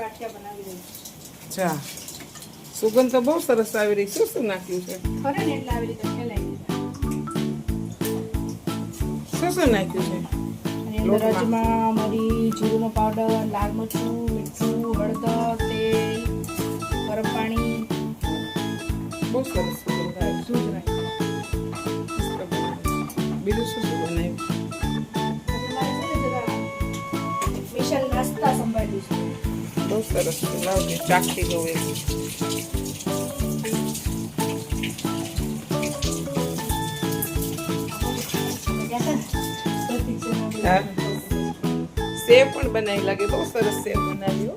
ગાંઠિયા બનાવી રહી અચ્છા, સુગંધ તો બહુ સરસ આવી રહી. શું શું નાખ્યું છે? ખરે ને એટલે આવી રીતે ફેલાઈ દીધા. શું નાખ્યું છે? એની અંદર અજમા, મરી, જીરુંનો પાવડર, લાલ મરચું, મીઠું, હળદર, તેલ, ગરમ પાણી. બહુ સરસ સુગંધ આવે. શું જ નાખ્યું. બીજું શું બનાવ્યું? સ્પેશિયલ નાસ્તા સંભાળ્યું છે. બહુ સરસ છે. લાવ કે ચાખી દઉં એમ. હા, સેવ પણ બનાવી લાગે. બહુ સરસ સેવ બનાવ્યો.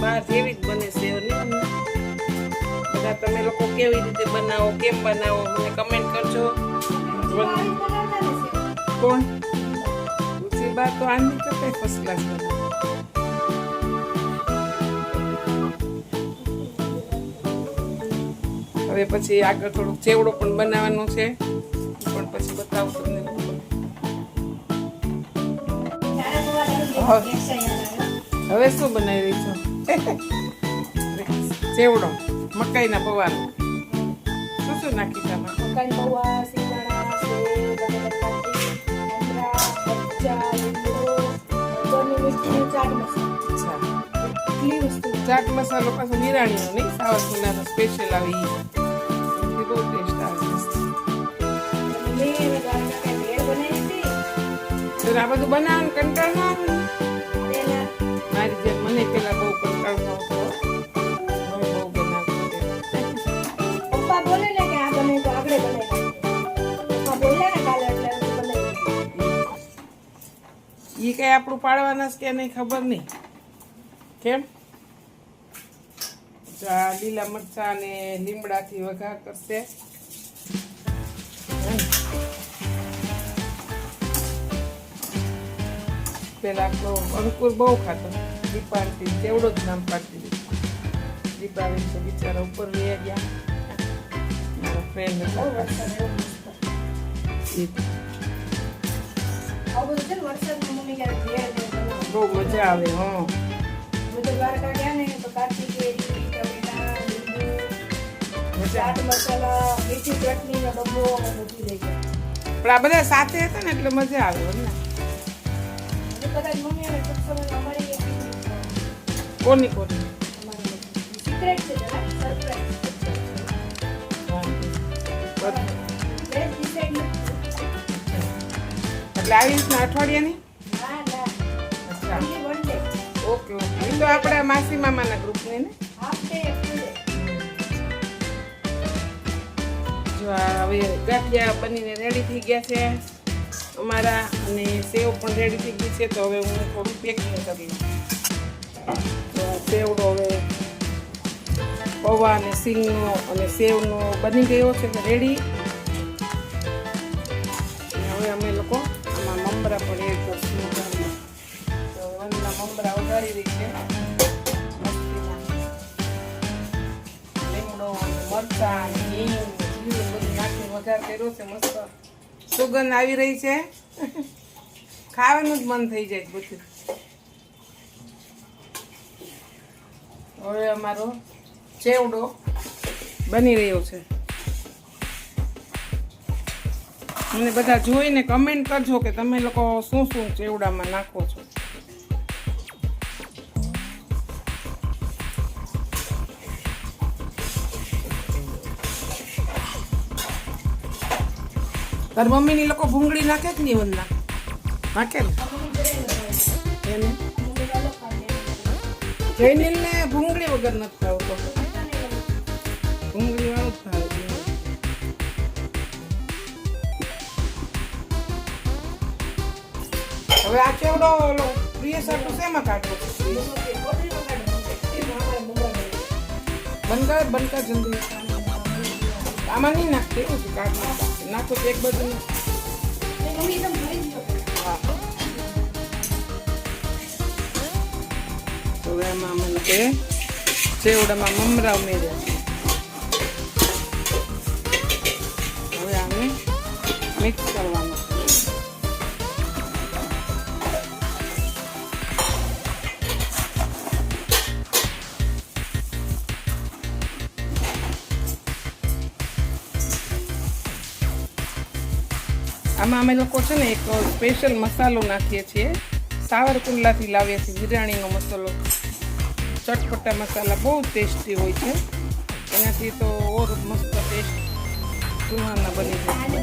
બહાર જેવી જ બને સેવ નહીં. બધા તમે લોકો કેવી રીતે બનાવો, કેમ બનાવો, મને કમેન્ટ કરજો. કોણ? રુચિ બા તો આની કરતા ફર્સ્ટ ક્લાસ બનાવે. હવે પછી આગળ થોડુંક ચેવડો પણ બનાવવાનો છે, પણ પછી બતાવું તમને. હવે શું બનાવી રહી છો? ચેવડો મકાઈના પૌવાનો. શું શું નાખી તમે? મકાઈ પૌવા, સિંગદાણા, સેવ, બટેટાની મરચાં, લીમડો, હળદરની મીઠી, ચાટ મસાલો. અચ્છા, એટલી વસ્તુ. ચાટ મસાલો પાછો નિરાણીનો નહીં, સાવર સુનાનો સ્પેશિયલ આવી. બહુ ટેસ્ટ આવે. આ બધું બનાવવાનું કંટાળ ના આવે? મારી જેમ મને પેલા બહુ કંટાળ નહોતો. હવે બહુ બનાવતી. પપ્પા બોલે ને કે આ બને તો આપણે બનાવી. પપ્પા બોલ્યા ને કાલે એટલે બનાવી. એ કઈ આપણું પાડવાના છે કે નહીં ખબર નહીં. કેમ? લીલા મરચા ને લીમડાથી વઘાર કરશે. પેલા આપણો અંકુર બહુ ખાતો. દીપાવલી તેવડો જ નામ પાડતી દીધું. દીપાવલી તો બિચારા ઉપર લઈ ગયા. મારા ફ્રેન્ડ બહુ મજા આવે. હા, દ્વારકા ગયા ને તો કાચી કેરી, ટમેટા, લીંબુ, ચાટ મસાલા, મીઠી ચટણી નો ડબ્બો બધું લઈ ગયા. પણ આ બધા સાથે હતા ને એટલે મજા આવે. કદાચ મમ્મી હવે ટૂંક સમયમાં અમારી એક કોની કોની સિક્રેટ છે જરા સરપ્રાઈઝ. એટલે આવી રીતના અઠવાડિયાની. ના ના અચ્છા, વન ડે ઓકે ઓકે. એ તો આપણા માસી મામાના ગ્રુપને ને. Half day full day. જો આ હવે ગાંઠિયા બનીને રેડી થઈ ગયા છે અમારા, અને સેવ પણ રેડી થઈ ગઈ છે. તો હવે હું થોડું પેકિંગ કરી લઉં. તો સેવડો હવે પૌવા અને સિંગનો અને સેવનો બની ગયો છે રેડી. હવે અમે લોકો આમાં મમરા પણ એડ કરશું. તો વનના મમરા વઘારી રહી છે. લીમડો મરચાં હિંગ બધું નાખીને વઘાર કર્યો છે. મસ્ત સુગંધ આવી રહી છે. ખાવાનું જ મન થઈ જાય બધું. હવે અમારો ચેવડો બની રહ્યો છે. મને બધા જોઈને કમેન્ટ કરજો કે તમે લોકો શું શું ચેવડામાં નાખો છો. તાર મમ્મીની લોકો ભૂંગળી નાખે કે નહીં? વંદના નાખે ને એને જૈનિલને ભૂંગળી વગર નથી ખાવતો. ભૂંગળી વાળું જ ભાવે. હવે આ ચેવડો પ્રિય સાટું શેમાં કાઢવો છે? બનકા જલ્દી. આમાં નહીં નાખતી એવું છે. કાઢ નાખો તો એક બાજુ. હા, તો હવે એમાં મને કે ચેવડામાં મમરા ઉમેર્યા છે. હવે આને મિક્સ કરવાનું. આમાં અમે લોકો છે ને એક સ્પેશિયલ મસાલો નાખીએ છીએ, સાવરકુંડલાથી લાવીએ છીએ વિરાણીનો મસાલો. ચટપટા મસાલા બહુ ટેસ્ટી હોય છે, એનાથી તો ઓર મસ્ત ટેસ્ટ સુહાના બની જાય.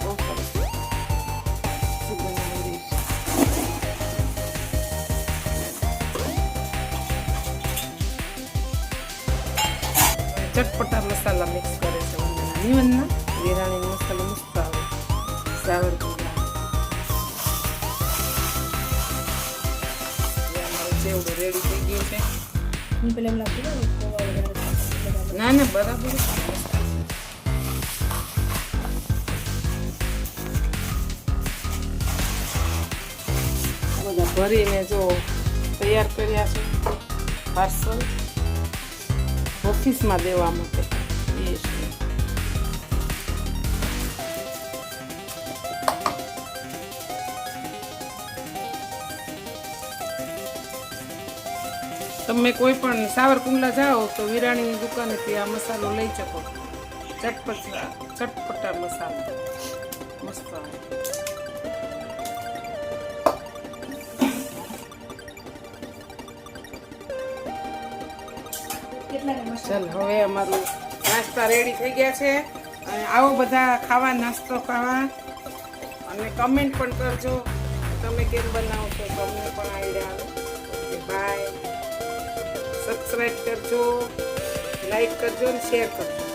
બહુ સરસ સુગંધ આવી રહી છે. ચટપટા મસાલા મિક્સ કરે છે વંદના. વિરાણીનો મસાલો મસ્ત આવે સાવરકુંડલા. જેવડું રેડી થઈ ગયું છે. હું પેલા એમ લાગતું ને કોવા વગેરે ના ના બરાબર. બધા ભરીને જો તૈયાર કર્યા છે પાર્સલ ઓફિસમાં દેવા માટે. એ છે તમે કોઈ પણ સાવરકુંડલા જાઓ તો વિરાણીની દુકાનેથી આ મસાલો લઈ શકો. ચટપટા મસાલા મસ્ત આવે. ચાલ હવે અમારું નાસ્તા રેડી થઈ ગયા છે. અને આવો બધા ખાવા, નાસ્તો ખાવા, અને કમેન્ટ પણ કરજો તમે કેમ બનાવો છો, તમને પણ આઈડિયા આવે. Okay bye. સબસ્ક્રાઈબ કરજો, લાઈક કરજો અને શેર કરજો.